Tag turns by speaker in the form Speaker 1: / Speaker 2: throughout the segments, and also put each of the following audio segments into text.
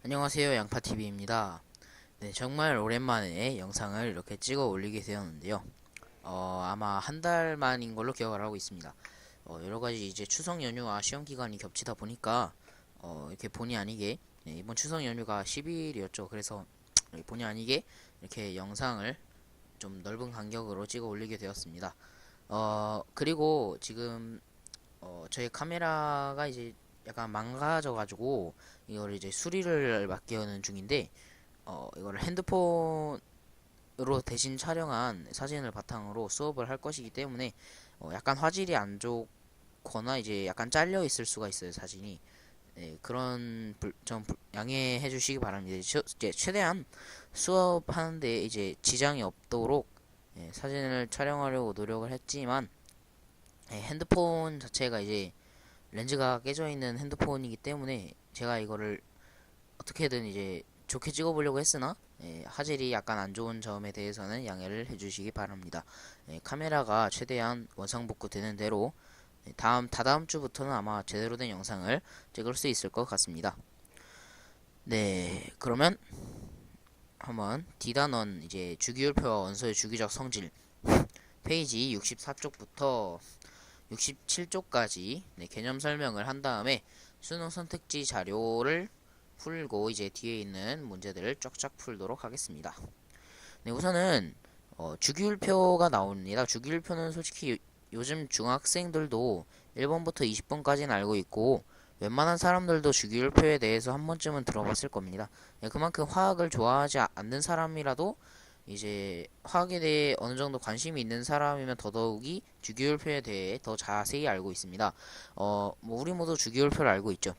Speaker 1: 안녕하세요, 양파TV입니다. 네, 정말 오랜만에 영상을 이렇게 찍어 올리게 되었는데요. 아마 한 달 만인 걸로 기억을 하고 있습니다. 여러가지 이제 추석 연휴와 시험 기간이 겹치다 보니까 이렇게 본의 아니게 이번 추석 연휴가 10일이었죠. 그래서 본의 아니게 이렇게 영상을 좀 넓은 간격으로 찍어 올리게 되었습니다. 그리고 지금 저희 카메라가 이제 약간 망가져가지고 이걸 이제 수리를 맡겨는 중인데 이거를 핸드폰으로 대신 촬영한 사진을 바탕으로 수업을 할 것이기 때문에 약간 화질이 안 좋거나 이제 약간 잘려 있을 수가 있어요, 사진이. 네, 그런 좀 양해해 주시기 바랍니다. 이제 최대한 수업하는데 이제 지장이 없도록 사진을 촬영하려고 노력을 했지만 핸드폰 자체가 이제 렌즈가 깨져 있는 핸드폰이기 때문에 제가 이거를 어떻게든 이제 좋게 찍어보려고 했으나 화질이 약간 안 좋은 점에 대해서는 양해를 해주시기 바랍니다. 카메라가 최대한 원상복구 되는 대로 다다음 주부터는 아마 제대로 된 영상을 찍을 수 있을 것 같습니다. 네, 그러면 한번 D단원 이제 주기율표와 원소의 주기적 성질 페이지 64쪽부터 67쪽까지 개념 설명을 한 다음에 수능 선택지 자료를 풀고 이제 뒤에 있는 문제들을 쫙쫙 풀도록 하겠습니다. 네, 우선은 주기율표가 나옵니다. 주기율표는 솔직히 요즘 중학생들도 1번부터 20번까지는 알고 있고 웬만한 사람들도 주기율표에 대해서 한 번쯤은 들어봤을 겁니다. 네, 그만큼 화학을 좋아하지 않는 사람이라도 이제 화학에 대해 어느 정도 관심이 있는 사람이면 더더욱이 주기율표에 대해 더 자세히 알고 있습니다. 뭐 우리 모두 주기율표를 알고 있죠.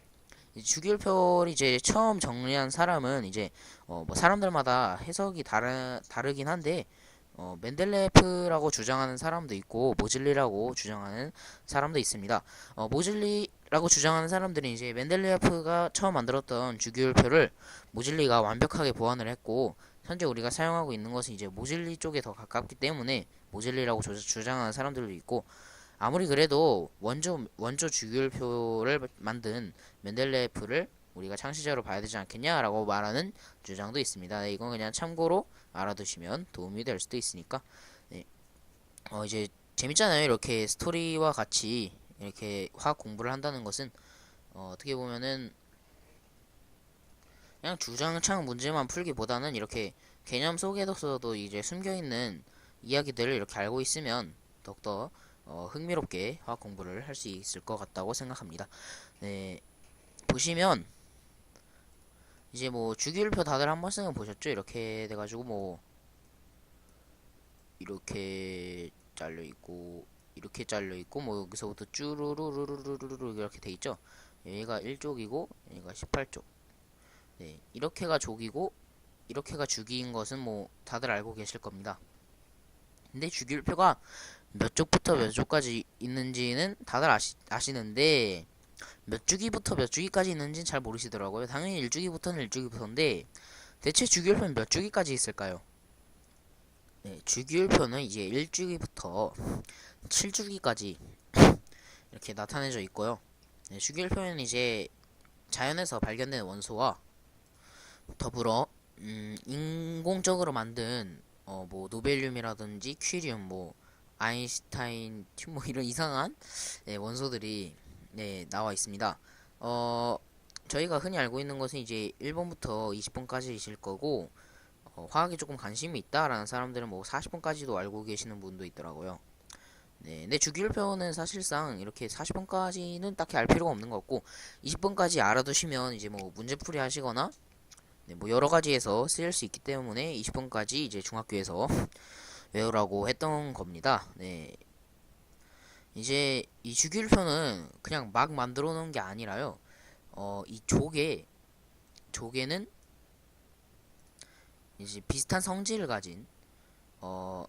Speaker 1: 주기율표를 이제 처음 정리한 사람은 이제 뭐 사람들마다 해석이 다르긴 한데 멘델레프라고 주장하는 사람도 있고 모질리라고 주장하는 사람도 있습니다. 모질리라고 주장하는 사람들이 이제 멘델레프가 처음 만들었던 주기율표를 모질리가 완벽하게 보완을 했고 현재 우리가 사용하고 있는 것은 이제 모질리 쪽에 더 가깝기 때문에 모질리라고 주장하는 사람들도 있고 아무리 그래도 원조 주기율표를 만든 멘델레프를 우리가 창시자로 봐야 되지 않겠냐라고 말하는 주장도 있습니다. 네, 이건 그냥 참고로 알아두시면 도움이 될 수도 있으니까. 네. 이제 재밌잖아요. 이렇게 스토리와 같이 이렇게 화학 공부를 한다는 것은 어떻게 보면은 그냥 주장창 문제만 풀기보다는 이렇게 개념 속에서도 이제 숨겨있는 이야기들을 이렇게 알고 있으면 더욱더 흥미롭게 화학 공부를 할 수 있을 것 같다고 생각합니다. 네, 보시면 이제 뭐 주기율표 다들 한 번씩은 보셨죠? 이렇게 돼가지고 뭐 이렇게 잘려 있고 이렇게 잘려 있고 뭐 여기서부터 쭈루루루루루루 이렇게 돼 있죠? 얘가 1쪽이고 얘가 18쪽. 네, 이렇게가 족이고 이렇게가 주기인 것은 뭐 다들 알고 계실 겁니다. 근데 주기율표가 몇 쪽부터 몇 쪽까지 있는지는 다들 아시는데 몇 주기부터 몇 주기까지 있는지는 잘 모르시더라고요. 당연히 1주기부터는 1주기부터인데 대체 주기율표는 몇 주기까지 있을까요? 네, 주기율표는 이제 1주기부터 7주기까지 이렇게 나타내져 있고요. 네, 주기율표는 이제 자연에서 발견된 원소와 더불어 인공적으로 만든 뭐 노벨륨이라든지 퀴리움 뭐 아인슈타인 뭐 이런 이상한 원소들이 나와 있습니다. 어, 저희가 흔히 알고 있는 것은 이제 1번부터 20번까지이실 거고 화학에 조금 관심이 있다라는 사람들은 뭐 40번까지도 알고 계시는 분도 있더라고요. 네, 근데 주기율표는 사실상 이렇게 40번까지는 딱히 알 필요가 없는 것 같고 20번까지 알아두시면 이제 뭐 문제풀이 하시거나 뭐 여러 가지에서 쓰일 수 있기 때문에 20번까지 이제 중학교에서 외우라고 했던 겁니다. 네. 이제 이 주기율표는 그냥 막 만들어 놓은 게 아니라요. 이 조개는 이제 비슷한 성질을 가진 어,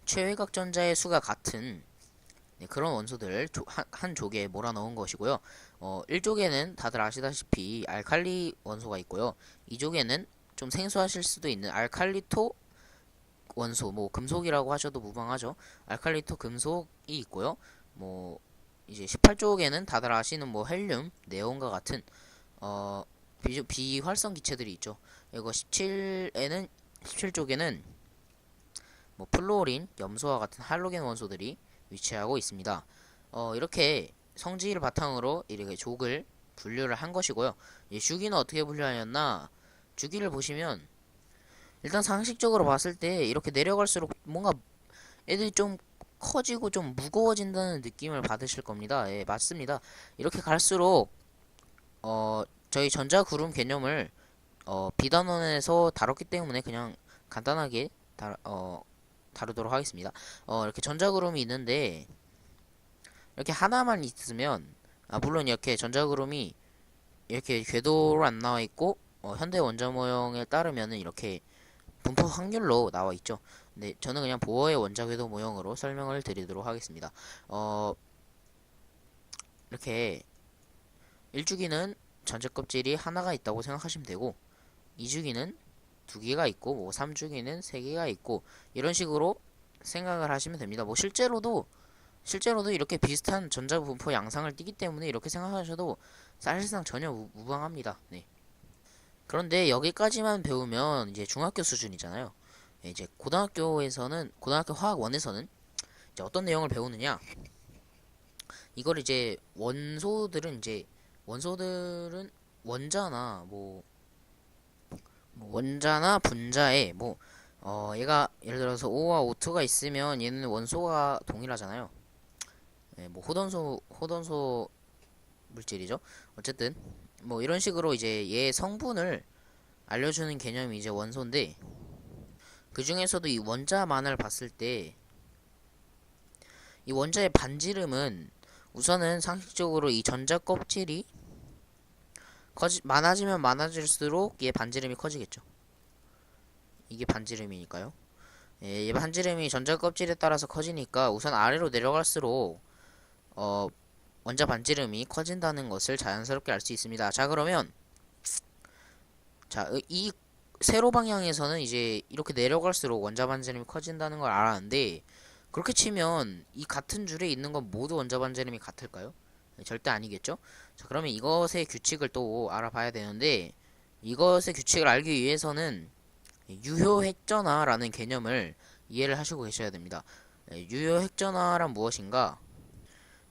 Speaker 1: 최외곽전자의 수가 같은 그런 원소들을 한 조개에 몰아넣은 것이고요. 1조개는 다들 아시다시피 알칼리 원소가 있고요. 2조개는 좀 생소하실 수도 있는 알칼리토 원소, 뭐 금속이라고 하셔도 무방하죠. 알칼리토 금속이 있고요. 이제 18쪽에는 다들 아시는 뭐 헬륨, 네온과 같은 어, 비활성 기체들이 있죠. 이거 17쪽에는 뭐 플루오린, 염소와 같은 할로겐 원소들이 위치하고 있습니다. 이렇게 성질을 바탕으로 이렇게 족을 분류를 한 것이고요. 이 주기는 어떻게 분류하였나? 주기를 보시면 일단 상식적으로 봤을 때 이렇게 내려갈수록 뭔가 애들이 좀 커지고 좀 무거워진다는 느낌을 받으실 겁니다. 예, 맞습니다. 이렇게 갈수록 저희 전자구름 개념을 비단원에서 다뤘기 때문에 그냥 간단하게 다루도록 하겠습니다. 이렇게 전자구름이 있는데 이렇게 하나만 있으면 물론 이렇게 전자구름이 이렇게 궤도로 안 나와 있고 현대 원자 모형에 따르면은 이렇게 분포 확률로 나와 있죠. 근데 저는 그냥 보어의 원자 궤도 모형으로 설명을 드리도록 하겠습니다. 이렇게 1주기는 전자 껍질이 하나가 있다고 생각하시면 되고 2주기는 2개가 있고 뭐 3주기는 3개가 있고 이런 식으로 생각을 하시면 됩니다. 뭐 실제로도 이렇게 비슷한 전자 분포 양상을 띠기 때문에 이렇게 생각하셔도 사실상 전혀 무방합니다. 네. 그런데 여기까지만 배우면 이제 중학교 수준이잖아요. 이제 고등학교 화학 1에서는 이제 어떤 내용을 배우느냐? 이걸 이제 원소들은 원자나 분자에 얘가 예를 들어서 O와 O2가 있으면 얘는 원소가 동일하잖아요. 예, 뭐 호돈소 물질이죠. 어쨌든 뭐 이런 식으로 이제 얘 성분을 알려주는 개념이 이제 원소인데 그 중에서도 이 원자만을 봤을 때 이 원자의 반지름은 우선은 상식적으로 이 전자 껍질이 많아지면 많아질수록 얘 반지름이 커지겠죠. 이게 반지름이니까요. 예, 얘 반지름이 전자 껍질에 따라서 커지니까 우선 아래로 내려갈수록 원자 반지름이 커진다는 것을 자연스럽게 알 수 있습니다. 자, 그러면 이 세로 방향에서는 이제 이렇게 내려갈수록 원자 반지름이 커진다는 걸 알았는데 그렇게 치면 이 같은 줄에 있는 건 모두 원자 반지름이 같을까요? 네, 절대 아니겠죠? 자, 그러면 이것의 규칙을 또 알아봐야 되는데 이것의 규칙을 알기 위해서는 유효핵전화라는 개념을 이해를 하시고 계셔야 됩니다. 유효핵전화란 무엇인가?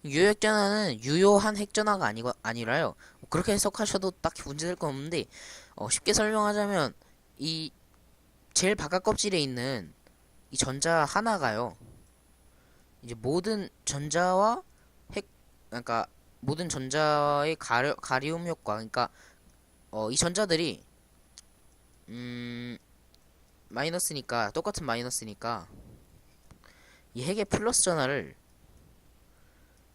Speaker 1: 유효핵전화는 유효한 핵전화가 아니라요. 그렇게 해석하셔도 딱히 문제될 건 없는데 쉽게 설명하자면 이 제일 바깥 껍질에 있는 이 전자 하나가요. 이제 모든 전자와 그러니까 모든 전자의 가리움 효과, 그러니까 이 전자들이 마이너스니까 똑같은 마이너스니까 이 핵의 플러스 전하를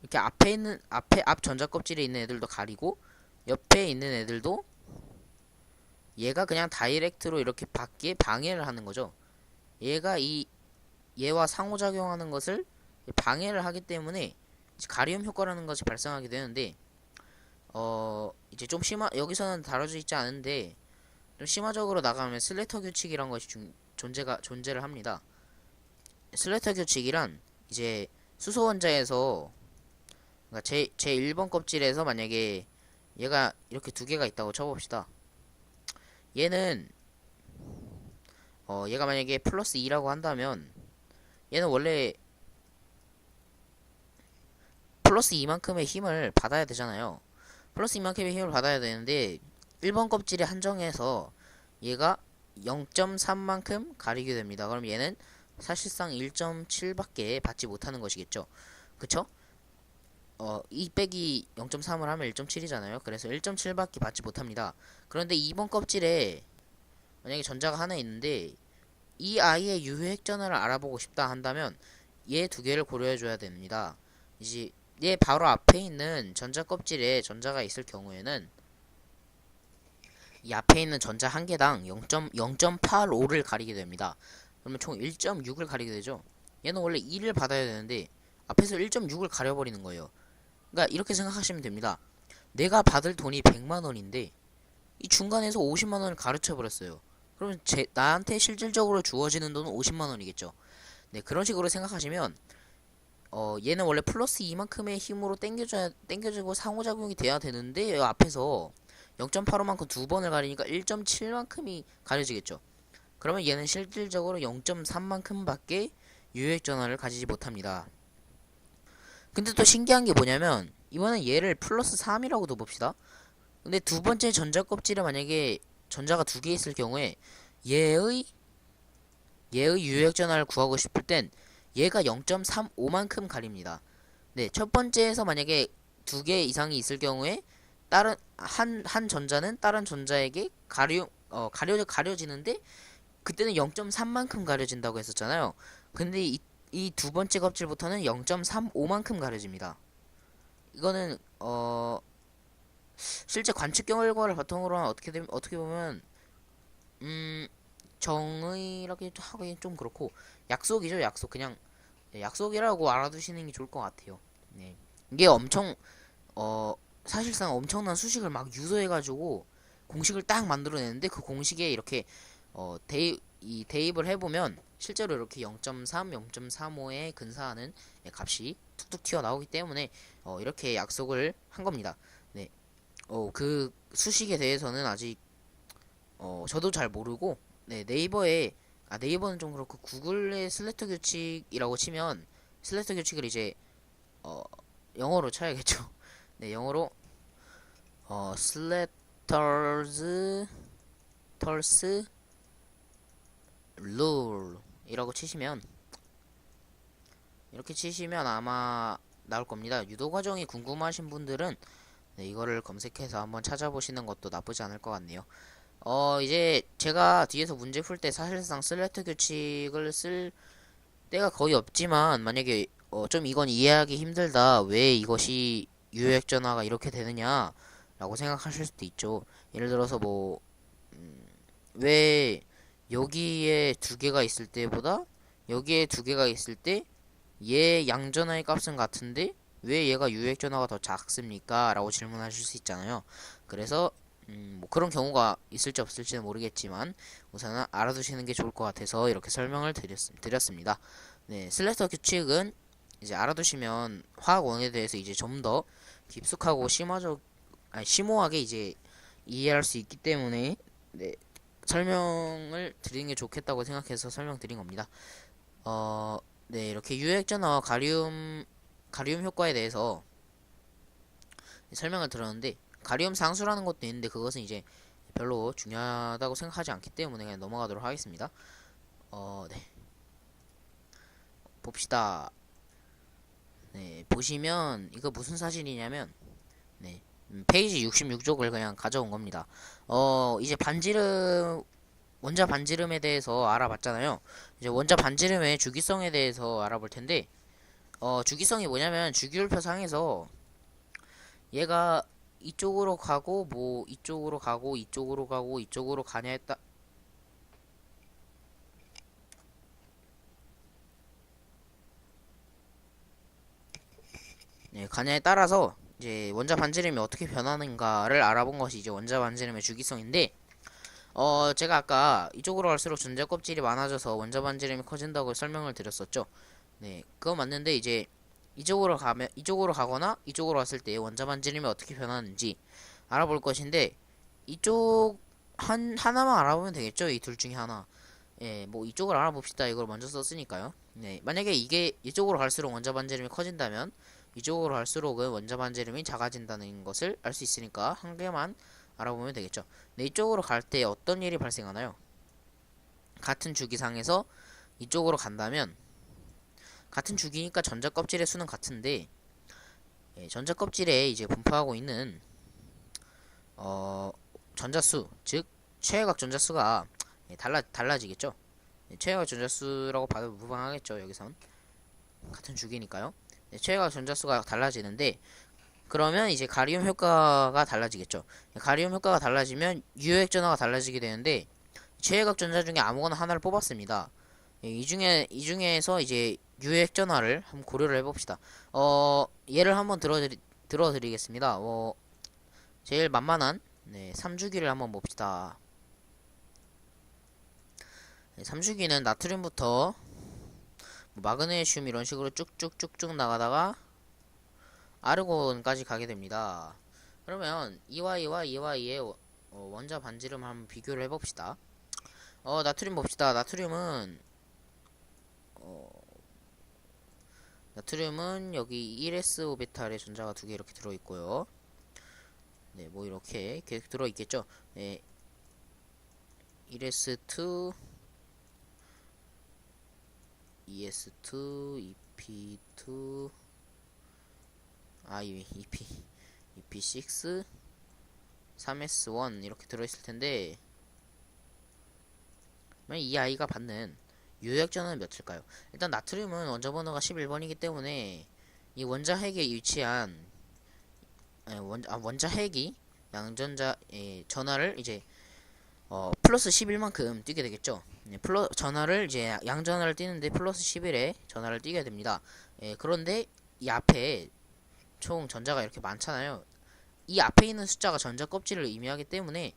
Speaker 1: 이렇게 앞 전자 껍질에 있는 애들도 가리고 옆에 있는 애들도 얘가 그냥 다이렉트로 이렇게 밖에 방해를 하는 거죠. 얘와 상호작용하는 것을 방해를 하기 때문에 가리움 효과라는 것이 발생하게 되는데 이제 좀 여기서는 다뤄져 있지 않은데 좀 심화적으로 나가면 슬래터 규칙이란 것이 존재를 합니다. 슬래터 규칙이란 이제 수소 원자에서 그러니까 제 1번 껍질에서 만약에 얘가 이렇게 2개가 있다고 쳐봅시다. 얘는 얘가 만약에 플러스 2라고 한다면 얘는 원래 플러스 2만큼의 힘을 받아야 되잖아요. 플러스 2만큼의 힘을 받아야 되는데 1번 껍질에 한정해서 얘가 0.3만큼 가리게 됩니다. 그럼 얘는 사실상 1.7밖에 받지 못하는 것이겠죠. 그쵸? 2 빼기 0.3을 하면 1.7이잖아요. 그래서 1.7밖에 받지 못합니다. 그런데 2번 껍질에 만약에 전자가 하나 있는데 이 아이의 유효핵전화를 알아보고 싶다 한다면 얘 2개를 고려해줘야 됩니다. 이제 얘 바로 앞에 있는 전자 껍질에 전자가 있을 경우에는 이 앞에 있는 전자 한 개당 0.85를 가리게 됩니다. 그러면 총 1.6을 가리게 되죠. 얘는 원래 2를 받아야 되는데 앞에서 1.6을 가려버리는 거예요. 그러니까 이렇게 생각하시면 됩니다. 내가 받을 돈이 100만원인데 이 중간에서 50만원을 가르쳐버렸어요. 그러면 나한테 실질적으로 주어지는 돈은 50만원이겠죠. 네, 그런 식으로 생각하시면 얘는 원래 플러스 2만큼의 힘으로 땡겨주고 상호작용이 돼야 되는데 앞에서 0.85만큼 두 번을 가리니까 1.7만큼이 가려지겠죠. 그러면 얘는 실질적으로 0.3만큼밖에 유효액 전화를 가지지 못합니다. 근데 또 신기한 게 뭐냐면 이번엔 얘를 플러스 3이라고 둬봅시다. 근데 두 번째 전자 껍질에 만약에 전자가 두 개 있을 경우에 얘의 유효액 전화를 구하고 싶을 땐 얘가 0.35만큼 가립니다. 네, 첫 번째에서 만약에 두 개 이상이 있을 경우에 다른 한 전자는 다른 전자에게 가려지는데 그때는 0.3만큼 가려진다고 했었잖아요. 근데 이 두 번째 껍질부터는 0.35만큼 가려집니다. 이거는 실제 관측 결과를 바탕으로 한 어떻게 보면 정의라고 하기 좀 그렇고 약속이죠. 약속. 그냥 약속이라고 알아두시는 게 좋을 것 같아요. 네. 이게 어 사실상 엄청난 수식을 막 유도해가지고 공식을 딱 만들어내는데 그 공식에 이렇게 대입을 해보면 실제로 이렇게 0.3, 0.35에 근사하는 값이 툭툭 튀어나오기 때문에 이렇게 약속을 한 겁니다. 네. 그 수식에 대해서는 아직 저도 잘 모르고 네, 네이버는 좀 그렇고 구글의 슬래터 규칙이라고 치면 슬래터 규칙을 이제 어 영어로 쳐야겠죠. 네, 영어로 슬래터즈 털스 룰이라고 치시면 이렇게 치시면 아마 나올 겁니다. 유도 과정이 궁금하신 분들은 네, 이거를 검색해서 한번 찾아보시는 것도 나쁘지 않을 것 같네요. 이제 제가 뒤에서 문제 풀 때 사실상 슬래터 규칙을 쓸 때가 거의 없지만 만약에 좀 이건 이해하기 힘들다. 왜 이것이 유효액 전화가 이렇게 되느냐? 라고 생각하실 수도 있죠. 예를 들어서 왜 여기에 두 개가 있을 때보다 여기에 두 개가 있을 때 얘 양전화의 값은 같은데 왜 얘가 유효액 전화가 더 작습니까? 라고 질문하실 수 있잖아요. 그래서 뭐 그런 경우가 있을지 없을지는 모르겠지만 우선은 알아두시는 게 좋을 것 같아서 이렇게 설명을 드렸습니다. 네, 슬래터 규칙은 이제 알아두시면 화학원에 대해서 이제 좀 더 깊숙하고 심오하게 이제 이해할 수 있기 때문에 네, 설명을 드리는 게 좋겠다고 생각해서 설명드린 겁니다. 네, 이렇게 유효액전화와 가리움 효과에 대해서 설명을 들었는데 가리움 상수라는 것도 있는데 그것은 이제 별로 중요하다고 생각하지 않기 때문에 그냥 넘어가도록 하겠습니다. 네. 봅시다. 네, 보시면 이거 무슨 사진이냐면 네, 페이지 66쪽을 그냥 가져온 겁니다. 이제 원자 반지름에 대해서 알아봤잖아요. 이제 원자 반지름의 주기성에 대해서 알아볼 텐데 주기성이 뭐냐면 주기율표상에서 얘가 이쪽으로 가고 뭐 이쪽으로 가고 이쪽으로 가고 이쪽으로 가냐에 따 네, 가냐에 따라서 이제 원자 반지름이 어떻게 변하는가를 알아본 것이 이제 원자 반지름의 주기성인데 제가 아까 이쪽으로 갈수록 전자 껍질이 많아져서 원자 반지름이 커진다고 설명을 드렸었죠. 네, 그거 맞는데 이제 이쪽으로 가거나 이쪽으로 왔을 때 원자 반지름이 어떻게 변하는지 알아볼 것인데 이쪽 하나만 알아보면 되겠죠. 이 둘 중에 하나. 예, 뭐 이쪽을 알아봅시다. 이걸 먼저 썼으니까요. 네, 만약에 이게 이쪽으로 갈수록 원자 반지름이 커진다면 이쪽으로 갈수록은 원자 반지름이 작아진다는 것을 알 수 있으니까 한 개만 알아보면 되겠죠. 네, 이쪽으로 갈 때 어떤 일이 발생하나요? 같은 주기상에서 이쪽으로 간다면 같은 주기니까 전자 껍질의 수는 같은데 전자 껍질에 이제 분포하고 있는 전자수, 즉 최외각 전자수가 달라지겠죠. 최외각 전자수라고 봐도 무방하겠죠. 여기선 같은 주기니까요. 최외각 전자수가 달라지는데 그러면 이제 가리움 효과가 달라지겠죠. 가리움 효과가 달라지면 유효액 전화가 달라지게 되는데 최외각 전자 중에 아무거나 하나를 뽑았습니다. 이 중에서 이제 유효액 전화를 한번 고려를 해봅시다. 예를 한번 들어드리겠습니다. 제일 만만한 3주기를 한번 봅시다. 3주기는 나트륨부터 마그네슘 이런 식으로 쭉쭉쭉쭉 나가다가 아르곤까지 가게 됩니다. 그러면 이와 이의 원자 반지름 한번 비교를 해봅시다. 나트륨 봅시다. 나트륨은 여기 1s 오비탈에 전자가 두 개 이렇게 들어있고요. 네, 뭐 이렇게 계속 들어있겠죠. 네, 1s2, ES2, EP2, EP6, 3s1 이렇게 들어있을 텐데, 이 아이가 받는 유효액전은 몇일까요? 일단 나트륨은 원자 번호가 11번이기 때문에 이 원자 핵에 위치한 원자 핵이 양전자의 전하를 이제 플러스 11만큼 뛰게 되겠죠. 네, 전하를 이제 양전하를 뛰는데 플러스 11에 전하를 뛰게 됩니다. 그런데 이 앞에 총 전자가 이렇게 많잖아요. 이 앞에 있는 숫자가 전자 껍질을 의미하기 때문에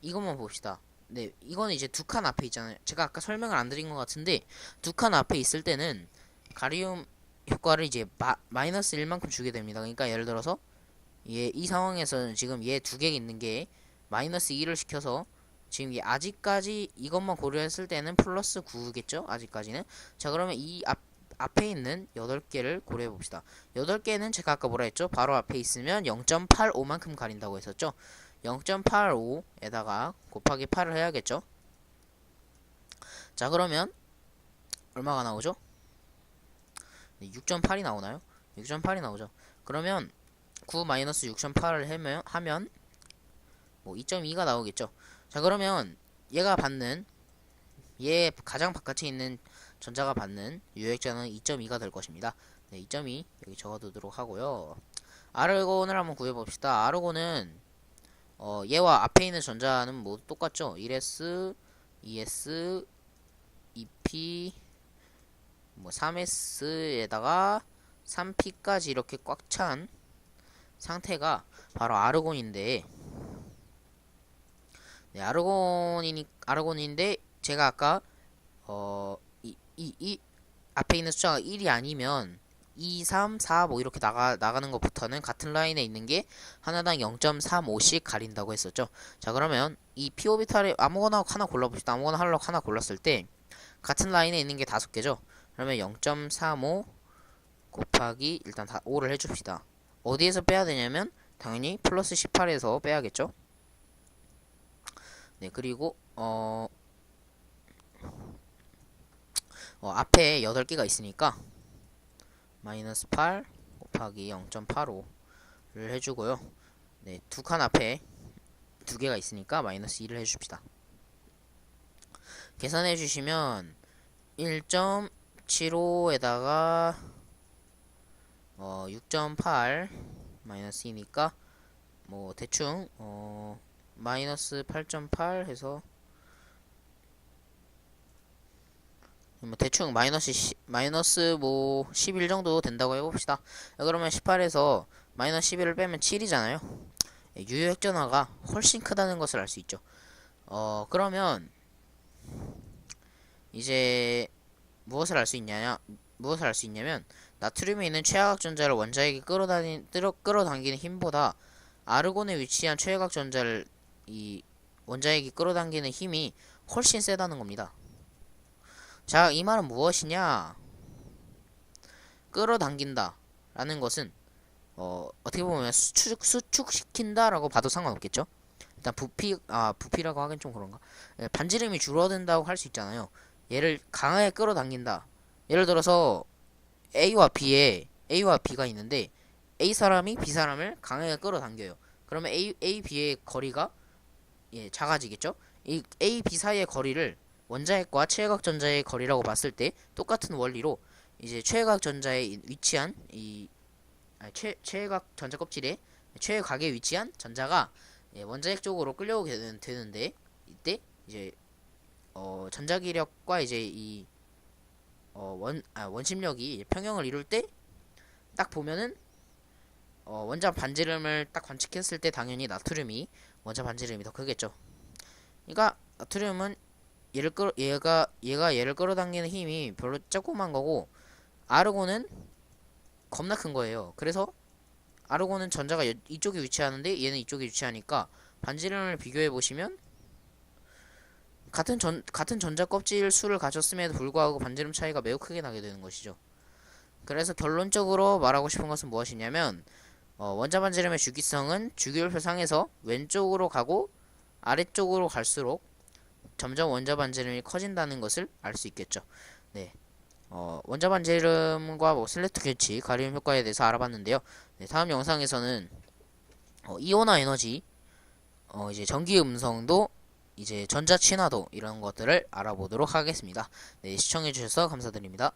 Speaker 1: 이것만 봅시다. 네, 이거는 이제 두 칸 앞에 있잖아요. 제가 아까 설명을 안 드린 것 같은데 두 칸 앞에 있을 때는 가리움 효과를 이제 마이너스 1만큼 주게 됩니다. 그러니까 예를 들어서 이 상황에서는 지금 얘 두 개 있는 게 마이너스 2를 시켜서 지금 아직까지 이것만 고려했을 때는 플러스 9겠죠? 아직까지는. 자, 그러면 앞에 있는 8개를 고려해 봅시다. 8개는 제가 아까 뭐라 했죠? 바로 앞에 있으면 0.85만큼 가린다고 했었죠? 0.85에다가 곱하기 8을 해야겠죠? 자, 그러면 얼마가 나오죠? 6.8이 나오나요? 6.8이 나오죠. 그러면 9-6.8을 하면 뭐 2.2가 나오겠죠. 자, 그러면 얘 가장 바깥에 있는 전자가 받는 유효액자는 2.2가 될 것입니다. 네, 2.2 여기 적어두도록 하고요. 아르곤을 한번 구해봅시다. 아르곤은 얘와 앞에 있는 전자는 모두 똑같죠. 1s, 2s, 2p, 뭐 3s에다가 3p까지 이렇게 꽉 찬 상태가 바로 아르곤인데, 네, 아르곤인데 제가 아까 이 앞에 있는 숫자가 1이 아니면 2, 3, 4 뭐 이렇게 나가는 것부터는 같은 라인에 있는 게 하나당 0.35씩 가린다고 했었죠. 자, 그러면 이 p 오비탈에 아무거나 하나 골라봅시다. 아무거나 하나 골랐을 때 같은 라인에 있는 게 5개죠. 그러면 0.35 곱하기 일단 5를 해줍시다. 어디에서 빼야 되냐면 당연히 플러스 18에서 빼야겠죠. 네, 그리고 앞에 8개가 있으니까 마이너스 8 곱하기 0.85를 해주고요. 네, 두 칸 앞에 2개가 있으니까 마이너스 2를 해줍시다. 계산해 주시면 1.75에다가 6.8 마이너스 2니까 뭐 대충 마이너스 8.8 해서 뭐 대충 마이너스 뭐 11 정도 된다고 해봅시다. 그러면 18에서 마이너스 11을 빼면 7이잖아요. 유효액전화가 훨씬 크다는 것을 알 수 있죠. 그러면 이제 무엇을 알 수 있냐면 나트륨에 있는 최하각 전자를 원자에게 끌어당기는 힘보다 아르곤에 위치한 최하각 전자를 이 원자에게 끌어당기는 힘이 훨씬 세다는 겁니다. 자, 이 말은 무엇이냐? 끌어당긴다 라는 것은 어떻게 보면 수축시킨다라고 봐도 상관없겠죠? 일단 부피라고 하긴 좀 그런가? 반지름이 줄어든다고 할 수 있잖아요. 얘를 강하게 끌어당긴다. 예를 들어서 A와 B가 있는데 A 사람이 B 사람을 강하게 끌어당겨요. 그러면 A, B의 거리가 작아지겠죠? 이 A, B 사이의 거리를 원자핵과 최외각 전자의 거리라고 봤을 때 똑같은 원리로 이제 최외각 전자에 위치한 최외각 전자 껍질에 최외각에 위치한 전자가 원자핵 쪽으로 끌려오게 되는데 이때 이제 전자기력과 이제 이 원심력이 평형을 이룰 때 딱 보면은 원자 반지름을 딱 관측했을 때 당연히 나트륨이 원자 반지름이 더 크겠죠. 그러니까 나트륨은 얘가 얘를 끌어당기는 힘이 별로 조그만 거고 아르곤은 겁나 큰 거예요. 그래서 아르곤은 전자가 이쪽에 위치하는데 얘는 이쪽에 위치하니까 반지름을 비교해 보시면 같은 전자 껍질 수를 가졌음에도 불구하고 반지름 차이가 매우 크게 나게 되는 것이죠. 그래서 결론적으로 말하고 싶은 것은 무엇이냐면 원자 반지름의 주기성은 주기율표상에서 왼쪽으로 가고 아래쪽으로 갈수록 점점 원자 반지름이 커진다는 것을 알 수 있겠죠. 네. 원자 반지름과 뭐 슬래트 규칙, 가리움 효과에 대해서 알아봤는데요. 네, 다음 영상에서는 이온화 에너지, 이제 전기 음성도, 이제 전자 친화도 이런 것들을 알아보도록 하겠습니다. 네, 시청해주셔서 감사드립니다.